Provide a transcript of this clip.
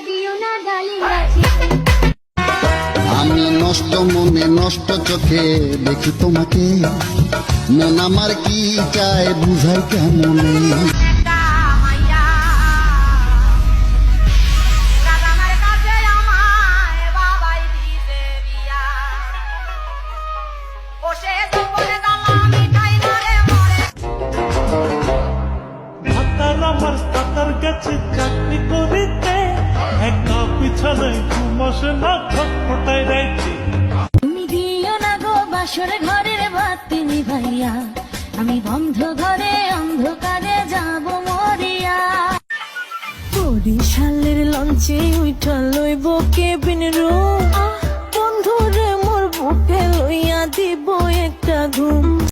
দিও না ডালিম গাছে। আমি নষ্ট মনে নষ্ট চোখে দেখি তোমাকে, মন আমার কি চায় বুঝাই কেমনে। চাকরি করিতে একা পিছানায় ঘুমাসে না ছটফটাই রাইতে। তুমি দিও না গো বাসর ঘরের বাতি নিভাইয়া, আমি বন্ধ ঘরে অন্ধকারে যাব মরিয়া। বরিশালের লঞ্চে উঠা লইব কেবিন রুম, বন্ধুরে মোর বুকে লইয়া দিব একটা ঘুম।